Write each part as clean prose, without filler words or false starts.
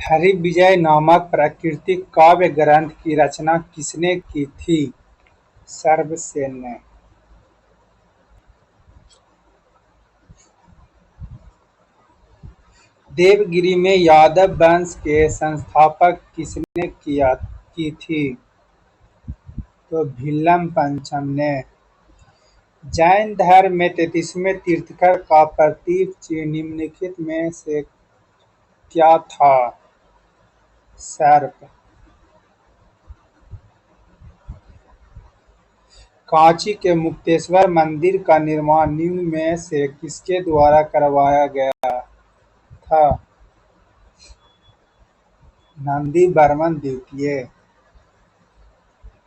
हरिविजय नामक प्राकृतिक काव्य ग्रंथ की रचना किसने की थी? सर्वसेन ने। देवगिरी में यादव वंश के संस्थापक किसने की थी? तो भिल्लम पंचम ने। जैन धर्म में 33वें तीर्थंकर का प्रतीक चिह्न निम्नलिखित में से क्या था? सर्प। कांची के मुक्तेश्वर मंदिर का निर्माण निम्न में से किसके द्वारा करवाया गया था? नंदीवर्मन द्वितीय।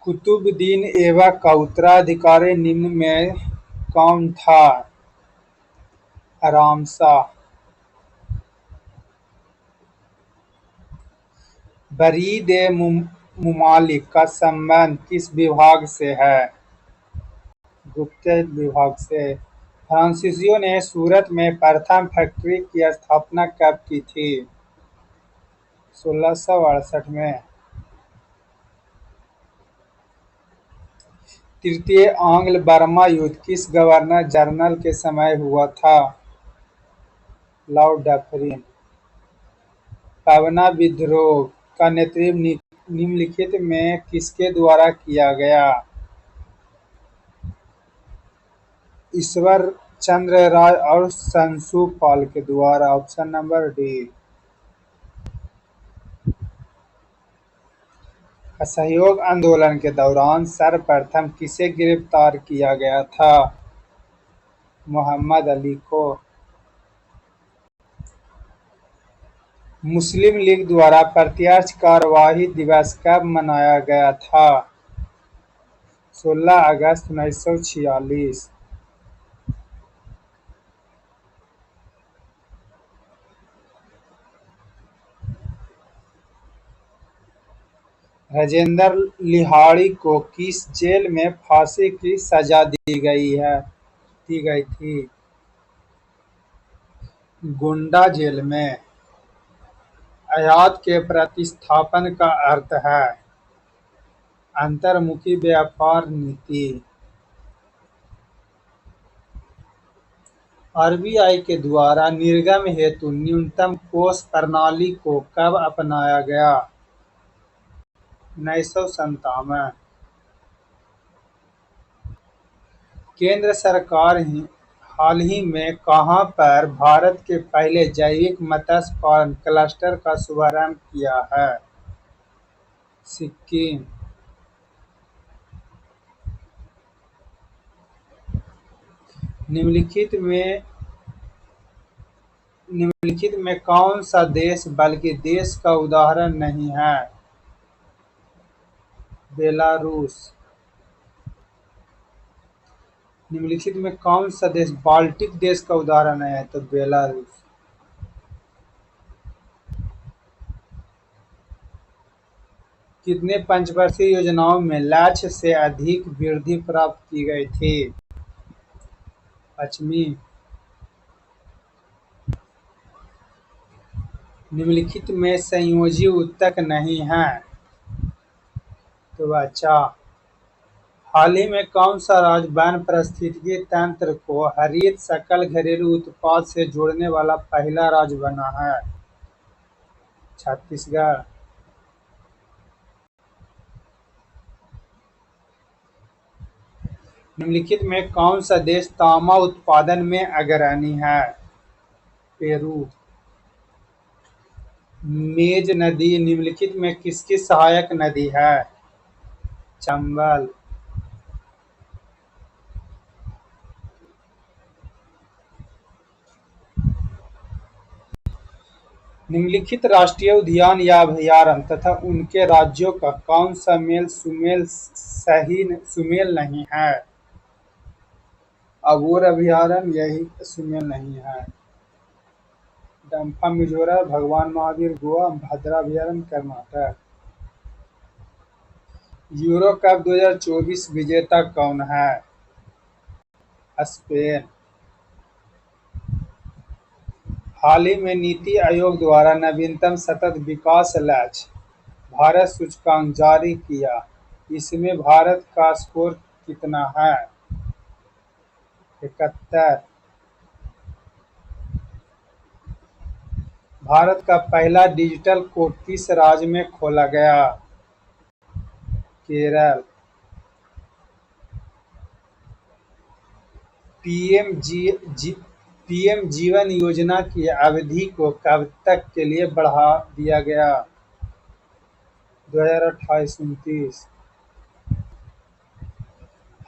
कुतुबुद्दीन ऐबक का उत्तराधिकारी निम्न में कौन था? रामशाह। बरीद-ए-मुमालिक का संबंध किस विभाग से है? गुप्त विभाग से। फ्रांसीसियों ने सूरत में प्रथम फैक्ट्री की स्थापना कब की थी? 1668 में। तृतीय आंग्ल बर्मा युद्ध किस गवर्नर जनरल के समय हुआ था? Lord Dufferin. पवना विद्रोह का नेतृत्व निम्नलिखित में किसके द्वारा किया गया? ईश्वर चंद्र राय और शंशु पाल के द्वारा। Option number D. असहयोग आंदोलन के दौरान सर्वप्रथम किसे गिरफ्तार किया गया था? मोहम्मद अली को। मुस्लिम लीग द्वारा प्रत्यक्ष कार्यवाही दिवस कब मनाया गया था? 16 अगस्त 1946। राजेंद्र लिहाड़ी को किस जेल में फांसी की सजा दी गई थी? गोंडा जेल में। आयात के प्रतिस्थापन का अर्थ है अंतर्मुखी व्यापार नीति। आरबीआई के द्वारा निर्गम हेतु न्यूनतम कोष प्रणाली को कब अपनाया गया? 1957। केंद्र सरकार हाल ही में कहां पर भारत के पहले जैविक मत्स्य पालन क्लस्टर का शुभारंभ किया है? सिक्किम। निम्नलिखित में कौन सा देश बल्कि देश का उदाहरण नहीं है? बेलारूस। निम्नलिखित में कौन सा देश बाल्टिक देश का उदाहरण है? तो बेलारूस। कितने पंचवर्षीय योजनाओं में लक्ष्य से अधिक वृद्धि प्राप्त की गई थी? 5वीं। निम्नलिखित में संयोजी ऊतक नहीं है? तो अच्छा। हाल ही में कौन सा राज्य वन पारिस्थितिकी तंत्र को हरित सकल घरेलू उत्पाद से जोड़ने वाला पहला राज्य बना है? छत्तीसगढ़। निम्नलिखित में कौन सा देश तांबा उत्पादन में अग्रणी है? पेरू। मेज नदी निम्नलिखित में किसकी सहायक नदी है? चंबल। निम्नलिखित राष्ट्रीय उद्यान या अभयारण्य तथा उनके राज्यों का कौन सा सुमेल नहीं है? अबोर अभयारण्य यही सुमेल नहीं है। डंफा मिजोरम, भगवान महावीर गोवा, भद्रा अभयारण्य कर्नाटक। यूरो कप 2024 विजेता कौन है? स्पेन। हाल ही में नीति आयोग द्वारा नवीनतम सतत विकास लक्ष्य भारत सूचकांक जारी किया। इसमें भारत का स्कोर कितना है? 71। भारत का पहला डिजिटल कोर्ट किस राज्य में खोला गया? केरल। पीएम पीएम जीवन योजना की अवधि को कब तक के लिए बढ़ा दिया गया? 2028-29।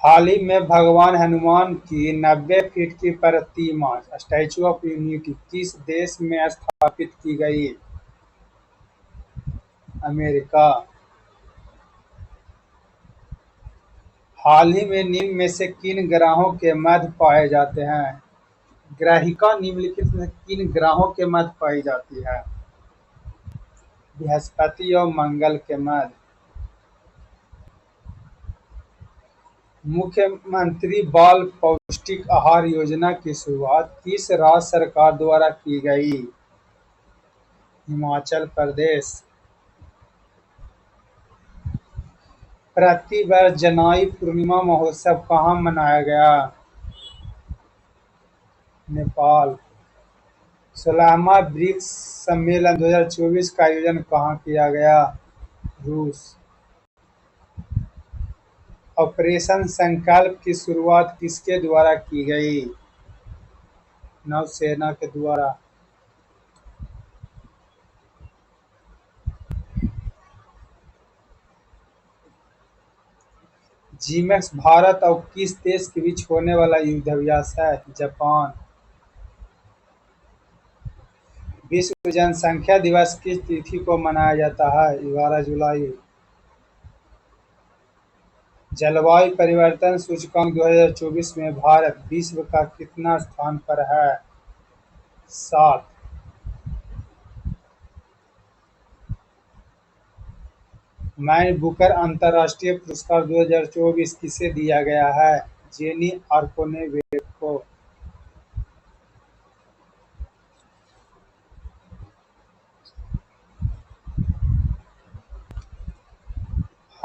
हाल ही में भगवान हनुमान की 90 फीट की प्रतिमा स्टैच्यू ऑफ यूनिटी किस देश में स्थापित की गई? अमेरिका। हाल ही में निम्न में से किन ग्रहों के मध्य पाए जाते हैं? ग्रहिका निम्नलिखित में किन ग्रहों के मध्य पाई जाती है? बृहस्पति और मंगल के मध्य। मुख्यमंत्री बाल पौष्टिक आहार योजना की शुरुआत किस राज्य सरकार द्वारा की गई? हिमाचल प्रदेश। प्रतिवर्ष जनाई पूर्णिमा महोत्सव कहाँ मनाया गया? नेपाल। 16वां ब्रिक्स सम्मेलन 2024 का आयोजन कहाँ किया गया? रूस। ऑपरेशन संकल्प की शुरुआत किसके द्वारा की गई? नौसेना के द्वारा। जिमेक्स भारत और किस देश के बीच होने वाला युद्धाभ्यास है? जापान। विश्व जनसंख्या दिवस किस तिथि को मनाया जाता है? 11 जुलाई। जलवायु परिवर्तन सूचकांक 2024 में भारत विश्व का कितना स्थान पर है? 7। मैन बुकर अंतर्राष्ट्रीय पुरस्कार 2024 किसे दिया गया है? जेनी आर्कोनेवेट को।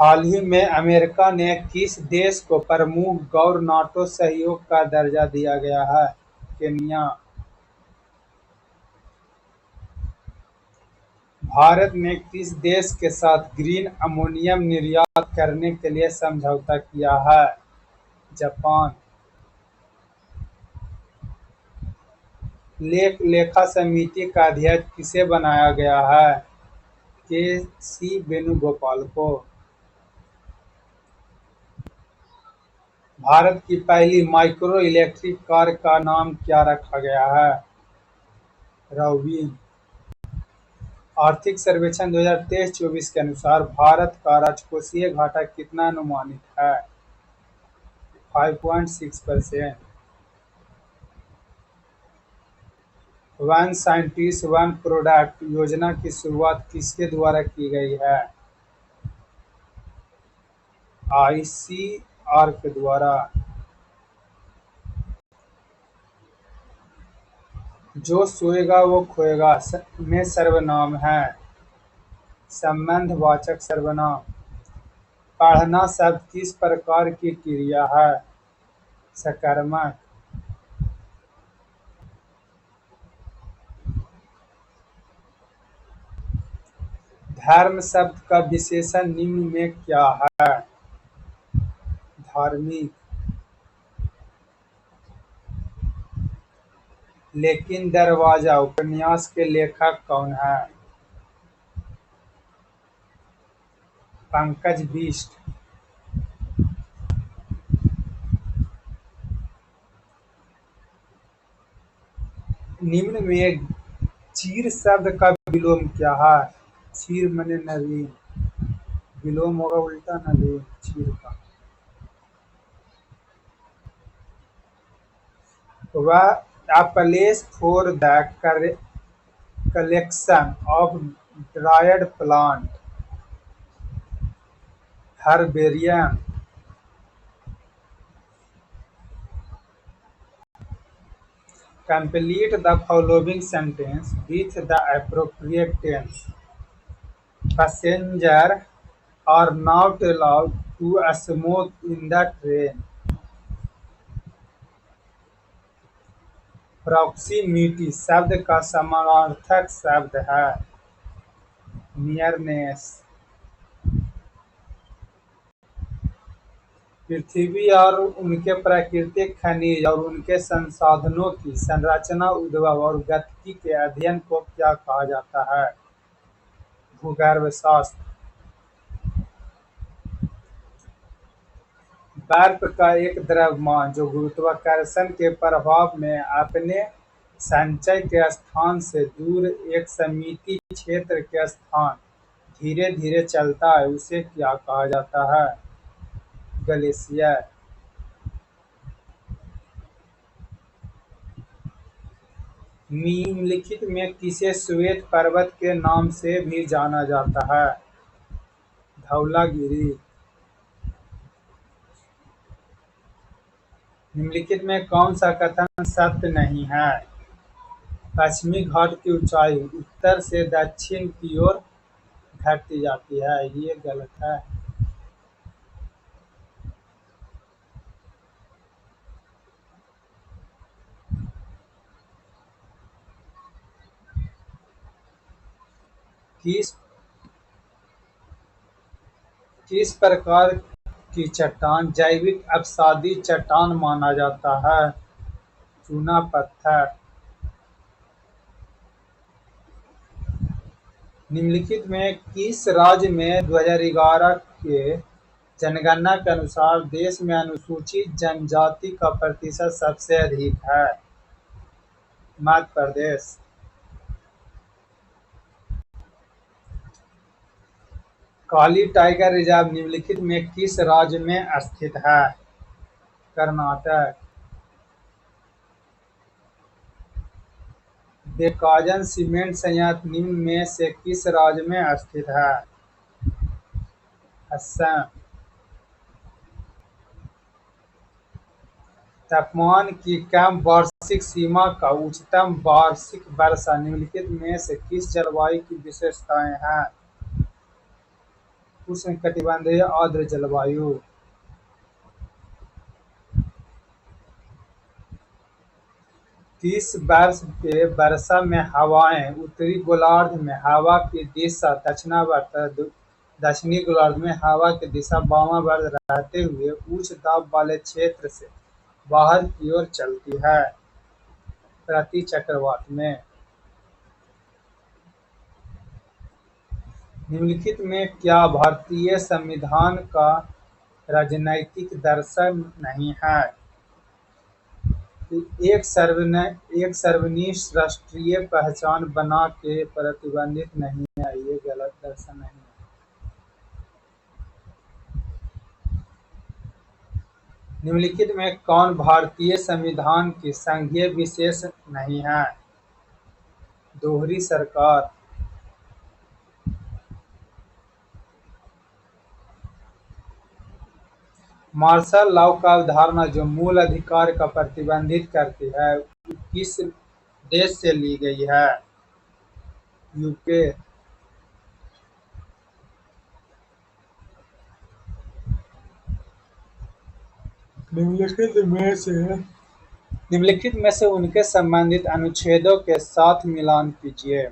हाल ही में अमेरिका ने किस देश को प्रमुख गैर नाटो सहयोग का दर्जा दिया गया है? केन्या। भारत ने किस देश के साथ ग्रीन अमोनियम निर्यात करने के लिए समझौता किया है? जापान। लेखा समिति का अध्यक्ष किसे बनाया गया है? के सी वेणुगोपाल को। भारत की पहली माइक्रो इलेक्ट्रिक कार का नाम क्या रखा गया है? रॉबिन। आर्थिक सर्वेक्षण 2023-24 के अनुसार भारत का राजकोषीय घाटा कितना अनुमानित है? 5.6%। वन साइंटिस्ट वन प्रोडक्ट योजना की शुरुआत किसके द्वारा की गई है? आईसीआर के द्वारा। जो सोएगा वो खोएगा में सर्वनाम है? संबंधवाचक सर्वनाम। पढ़ना शब्द किस प्रकार की क्रिया है? सकर्मक। धर्म शब्द का विशेषण निम्न में क्या है? धार्मिक। लेकिन दरवाजा उपन्यास के लेखक कौन है? पंकज बिष्ट। निम्न में चीर शब्द का विलोम क्या है? चीर मने नवीन। विलोम होगा उल्टा नवीन चीर का। वह a place for the collection of dried plant herbarium। Complete the following sentence with the appropriate tense. Passengers are not allowed to smoke in the train. Proximity शब्द का समानार्थक शब्द है नियरनेस। पृथ्वी और उनके प्राकृतिक खनिज और उनके संसाधनों की संरचना, उद्भव और गतिकी के अध्ययन को क्या कहा जाता है? भूगर्भशास्त्र। बर्फ का एक द्रव्यमान जो गुरुत्वाकर्षण के प्रभाव में अपने संचय के स्थान से दूर एक सममित क्षेत्र के स्थान धीरे धीरे चलता है, उसे क्या कहा जाता है? ग्लेशियर। निम्नलिखित में किसे श्वेत पर्वत के नाम से भी जाना जाता है? धौलागिरी। निम्नलिखित में कौन सा कथन सत्य नहीं है? पश्चिमी घाट की ऊंचाई उत्तर से दक्षिण की ओर घटती जाती है, ये गलत है। किस किस प्रकार की चट्टान जैविक अपसादी चट्टान माना जाता है? चूना पत्थर। निम्नलिखित में किस राज्य में 2011 के जनगणना के अनुसार देश में अनुसूचित जनजाति का प्रतिशत सबसे अधिक है? मध्य प्रदेश। काली टाइगर रिजर्व निम्नलिखित में किस राज्य में स्थित है? कर्नाटक। डेक्कन सीमेंट संयंत्र निम्न में से किस राज्य में स्थित है? असम। तापमान की कम वार्षिक सीमा का उच्चतम वार्षिक वर्षा निम्नलिखित में से किस जलवायु की विशेषताएं हैं? उष्णकटिबंधीय आर्द्र जलवायु। किस वर्ष के वर्षा में हवाएं उत्तरी गोलार्ध में हवा की दिशा दक्षिणावर्त, दक्षिणी गोलार्ध में हवा की दिशा वामावर्त रहते हुए उच्च दाब वाले क्षेत्र से बाहर की ओर चलती है? प्रति चक्रवात में। निम्नलिखित में क्या भारतीय संविधान का राजनैतिक दर्शन नहीं है? एक सर्वनिष्ठ राष्ट्रीय पहचान बना के प्रतिबंधित नहीं है, ये गलत दर्शन नहीं है। निम्नलिखित में कौन भारतीय संविधान की संघीय विशेष नहीं है? दोहरी सरकार। मार्शल लॉ का अवधारणा जो मूल अधिकार का प्रतिबंधित करती है, किस देश से ली गई है? यूके। निम्नलिखित में से उनके संबंधित अनुच्छेदों के साथ मिलान कीजिए।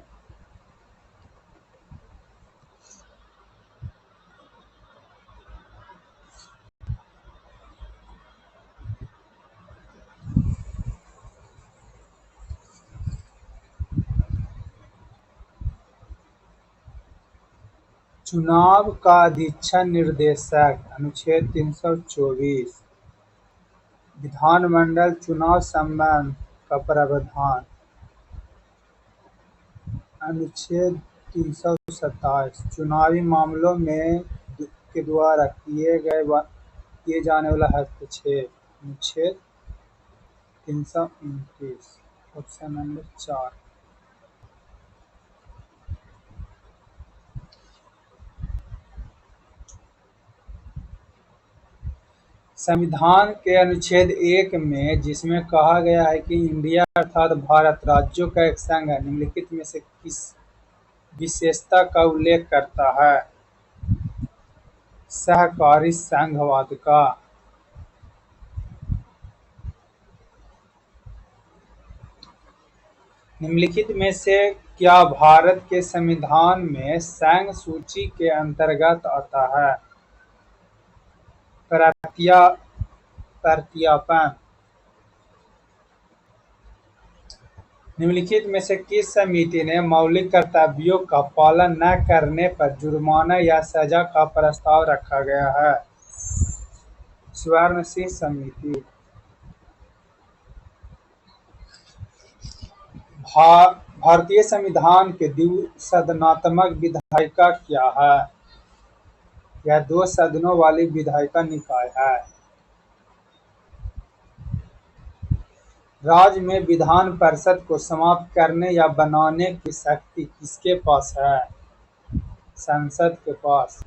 चुनाव का अधीक्षण निर्देशक अनुच्छेद 324। विधानमंडल चुनाव संबंध का प्रावधान अनुच्छेद 327। चुनावी मामलों में के द्वारा किए जाने वाला हस्तक्षेप अनुच्छेद 329। Option number 4। संविधान के अनुच्छेद 1 में जिसमें कहा गया है कि इंडिया अर्थात भारत राज्यों का एक संघ है, निम्नलिखित में से किस विशेषता का उल्लेख करता है? सहकारी संघवाद का। निम्नलिखित में से क्या भारत के संविधान में संघ सूची के अंतर्गत आता है? प्रत्यापन। निम्नलिखित में से किस समिति ने मौलिक कर्तव्यों का पालन न करने पर जुर्माना या सजा का प्रस्ताव रखा गया है? स्वर्ण सिंह समिति। भारतीय संविधान के द्विसदनात्मक विधायिका क्या है? यह 2 सदनों वाली विधायिका निकाय है। राज्य में विधान परिषद को समाप्त करने या बनाने की शक्ति किसके पास है? संसद के पास।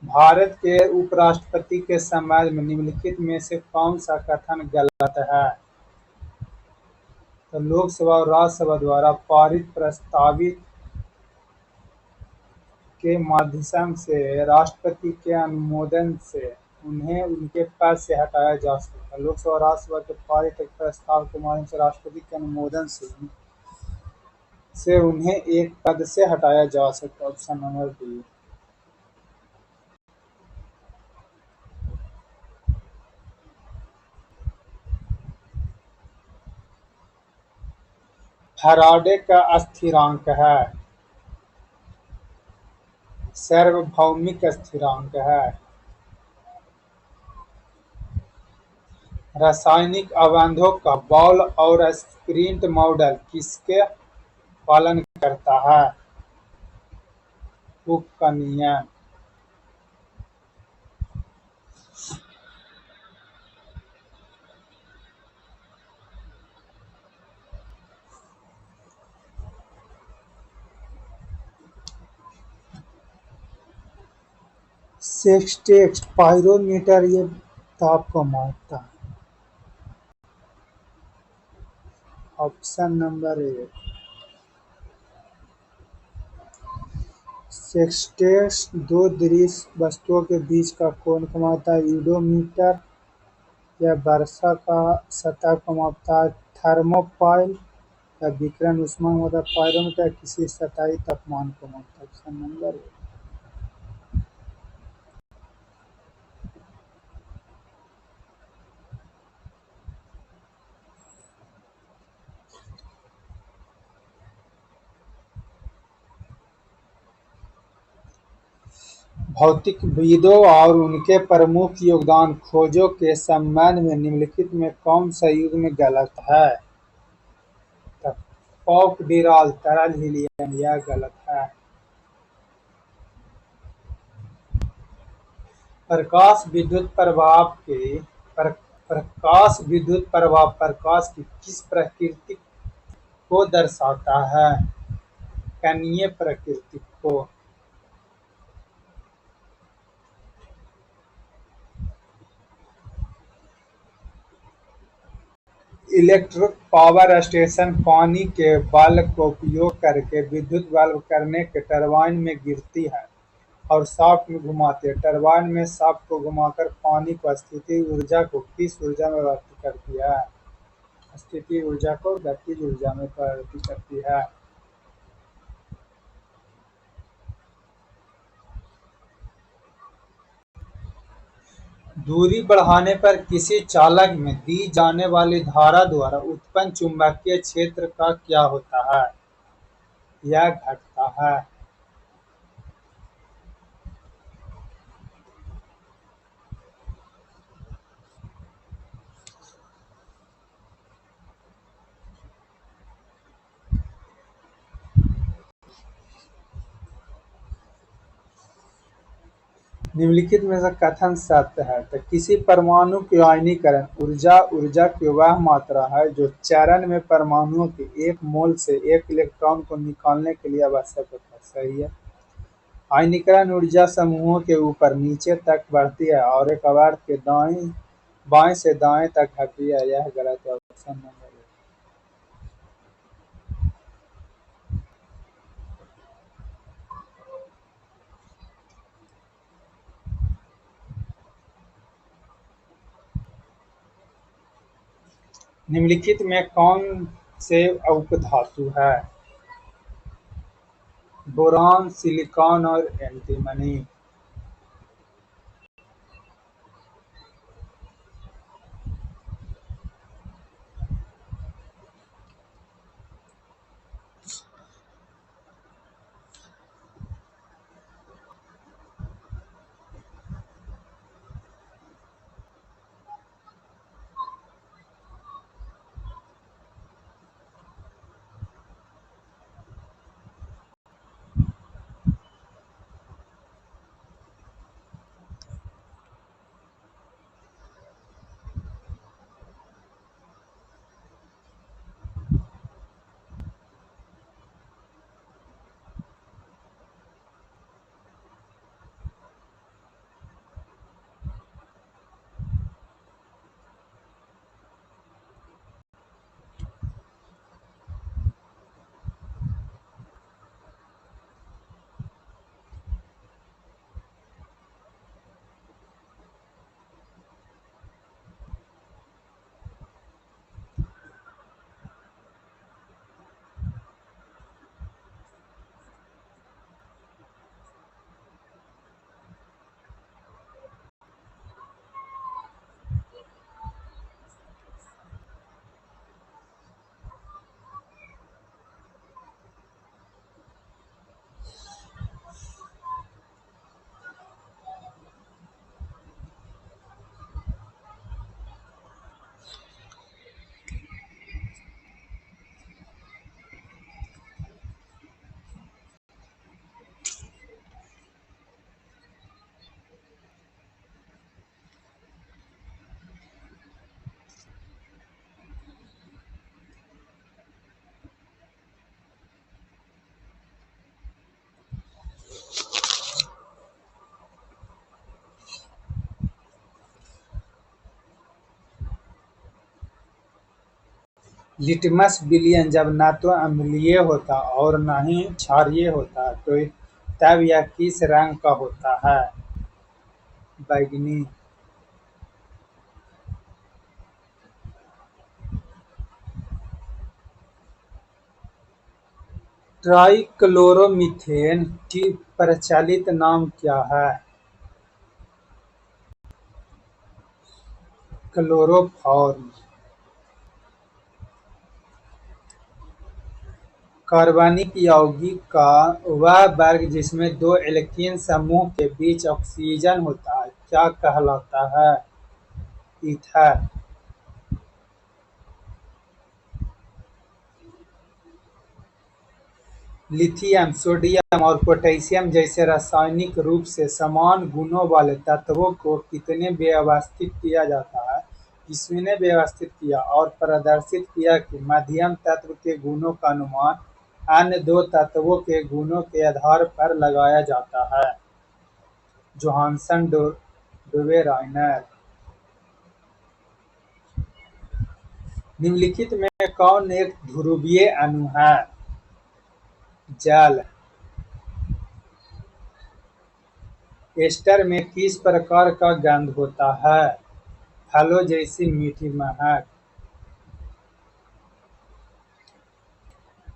भारत के उपराष्ट्रपति के संबंध में निम्नलिखित में से कौन सा कथन गलत है? तो लोकसभा और राज्यसभा द्वारा पारित प्रस्तावित के माध्यम से राष्ट्रपति के अनुमोदन से उन्हें उनके पद से हटाया जा सकता है। लोकसभा और राज्यसभा के पारित एक प्रस्ताव के माध्यम से राष्ट्रपति के अनुमोदन से उन्हें एक पद से हटाया जा सकता है। Option number B. फैराडे का स्थिरांक है। सार्वभौमिक स्थिरांक है। रासायनिक अवरोधों का बॉल और स्प्रिंट मॉडल किसके पालन करता है? हुक का नियम। सेक्सटेट पाइरोमीटर ये ताप को मापता है। Option number A. सेक्सटेट 2 दृश्य वस्तुओं के बीच का कोण को मापता है। यूडोमीटर यह वर्षा का सतह को मापता है। थर्मोपाइल या विकिरण ऊष्मा मापता है। पाइरोमीटर किसी सतही तापमान को मापता है। Option number A. भौतिकविदों और उनके प्रमुख योगदान खोजों के संबंध में निम्नलिखित में कौन सा युग्म गलत है? पॉकडिराल तरल हीलियम यह गलत है। प्रकाश विद्युत प्रभाव प्रकाश की किस प्रकृति को दर्शाता है? कणीय प्रकृति को। इलेक्ट्रिक पावर स्टेशन पानी के बल का उपयोग करके विद्युत बल्ब करने के टरबाइन में गिरती है और शाफ्ट में घुमाती है। टरबाइन में शाफ्ट को घुमाकर पानी को स्थितिज ऊर्जा को किस ऊर्जा में परिवर्तित करती है? स्थितिज ऊर्जा को गतिज ऊर्जा में परिवर्तित करती है। दूरी बढ़ाने पर किसी चालक में दी जाने वाली धारा द्वारा उत्पन्न चुंबकीय क्षेत्र का क्या होता है? यह घटता है। निम्नलिखित में से कथन सत्य है? तो किसी परमाणु की आयनीकरण ऊर्जा की वह मात्रा है जो चरण में परमाणुओं की 1 मोल से 1 इलेक्ट्रॉन को निकालने के लिए आवश्यक होता है। सही है। आयनीकरण ऊर्जा समूहों के ऊपर नीचे तक बढ़ती है और एक पदार्थ के बाएं से दाएं तक घटती है। यह गलत है। Option number A. निम्नलिखित में कौन से उपधातु है? बोरान, सिलिकॉन और एंटीमनी। लिटमस विलयन जब न तो अम्लीय होता और न ही क्षारीय होता तो तब यह किस रंग का होता है? बैंगनी। ट्राइक्लोरोमीथेन की प्रचलित नाम क्या है? क्लोरोफॉर्म। कार्बनिक यौगिक का वह वर्ग जिसमें दो एल्कीन समूह के बीच ऑक्सीजन होता है क्या कहलाता है? ईथर। लिथियम, सोडियम और पोटेशियम जैसे रासायनिक रूप से समान गुणों वाले तत्वों को किसने व्यवस्थित किया जाता है? किसने व्यवस्थित किया और प्रदर्शित किया कि मध्यम तत्व के गुणों का अनुमान अन्य दो तत्वों के गुणों के आधार पर लगाया जाता है? जोहानसन डुवे-रायनर। निम्नलिखित में कौन एक ध्रुवीय अणु है? जल। एस्टर में किस प्रकार का गंध होता है? फलों जैसी मीठी महक।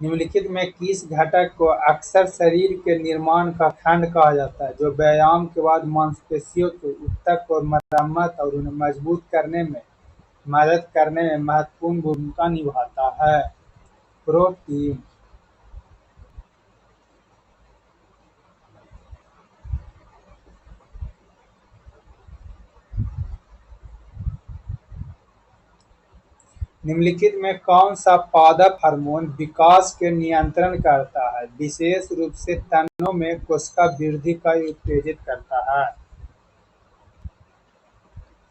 निम्नलिखित में किस घटक को अक्सर शरीर के निर्माण का खंड कहा जाता है जो व्यायाम के बाद मांसपेशियों के ऊतक और मरम्मत और उन्हें मजबूत करने में मदद करने में महत्वपूर्ण भूमिका निभाता है? प्रोटीन। निम्नलिखित में कौन सा पादप हार्मोन विकास के नियंत्रण करता है, विशेष रूप से तनों में कोशिका वृद्धि का उत्तेजित करता है?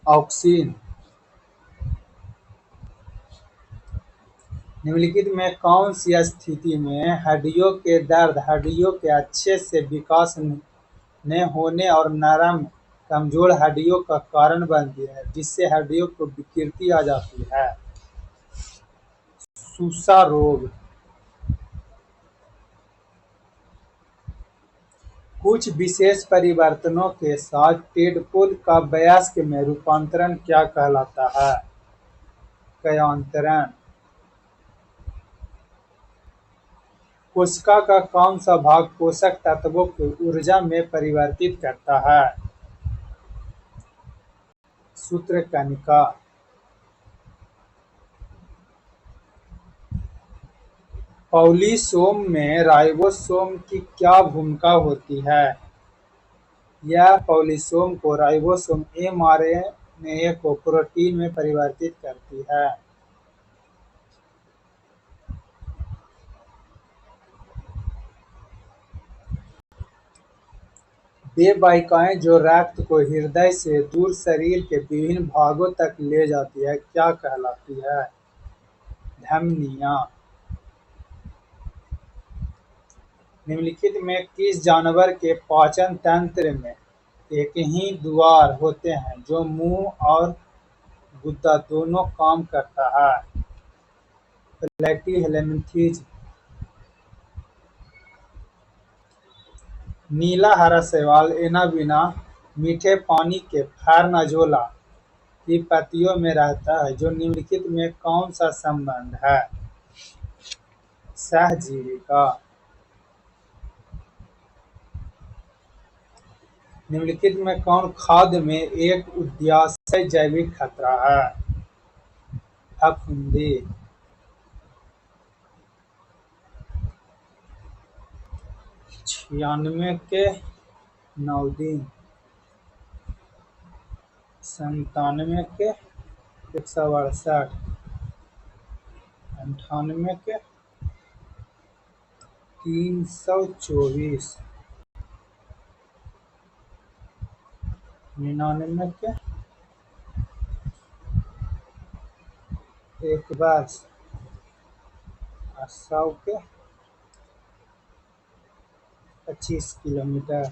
ऑक्सिन। निम्नलिखित में कौन सी स्थिति में हड्डियों के दर्द हड्डियों के अच्छे से विकास ने होने और नरम कमजोर हड्डियों का कारण बनती है, जिससे हड्डियों को विकृति आ जाती है। सूसा रोग। कुछ विशेष परिवर्तनों के साथ टेडपोल का वयस्क में रूपांतरण क्या कहलाता है? कयांतरण। कोशिका का कौन सा भाग पोषक तत्वों को ऊर्जा में परिवर्तित करता है? सूत्रकनिका। पॉलीसोम में राइबोसोम की क्या भूमिका होती है? यह पॉलीसोम को राइबोसोम एमआरएनए को प्रोटीन में परिवर्तित करती है। वे वाहिकाएं जो रक्त को हृदय से दूर शरीर के विभिन्न भागों तक ले जाती है क्या कहलाती है? धमनियां। निम्नलिखित में किस जानवर के पाचन तंत्र में एक ही द्वार होते हैं जो मुंह और गुदा दोनों काम करता है? प्लेटीहेल्मिंथेज। नीला हरा शैवाल एनाबीना मीठे पानी के फर्न अजोला की पत्तियों में रहता है, जो निम्नलिखित में कौन सा संबंध है? सहजीविका। निम्नलिखित में कौन खाद्य में एक उद्याश्य जैविक खतरा है? फफूंदी। 96 के 9 दिन, 97 के 168, 98 के 324, 99 के 1 वर्ष और 100 के 25 किलोमीटर।